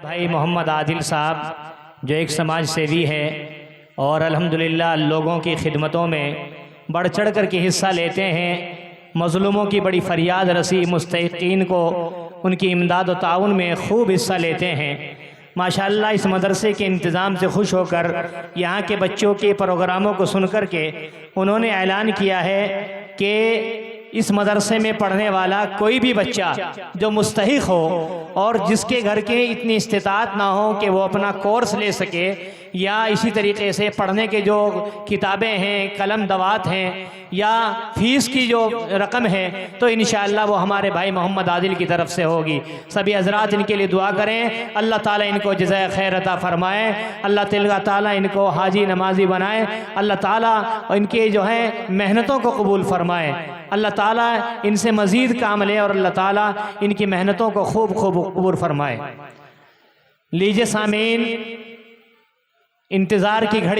भाई मोहम्मद आदिल साहब जो एक समाज सेवी है और अल्हम्दुलिल्लाह लोगों की खिदमतों में बढ़ चढ़ कर के हिस्सा लेते हैं। मज़लूमों की बड़ी फ़रियाद रसी, मुस्तहिक़ीन को उनकी इमदाद व ताउन में खूब हिस्सा लेते हैं। माशाअल्लाह इस मदरसे के इंतज़ाम से खुश होकर यहाँ के बच्चों के प्रोग्रामों को सुन कर के उन्होंने ऐलान किया है कि इस मदरसे में पढ़ने वाला कोई भी बच्चा जो मुस्तहिक़ हो और जिसके घर के इतनी इस्तिताअत ना हो कि वो अपना कोर्स ले सके, या इसी तरीके से पढ़ने के जो किताबें हैं, कलम दवात हैं, या फ़ीस की जो रकम है, तो इंशाअल्लाह वो हमारे भाई मोहम्मद आदिल की तरफ से होगी। सभी हजरात इनके लिए दुआ करें, अल्लाह ताला इनको जज़ाए खैर अता फ़रमाए, अल्लाह ताला इनको हाजी नमाजी बनाए, अल्लाह ताला इनके जो है मेहनतों को कबूल फ़रमाए, अल्लाह ताला इनसे मज़ीद काम ले और अल्लाह ताला इनकी मेहनतों को खूब खूब कबूल फ़रमाए। लीजिए सामीन, इंतज़ार की घड़ी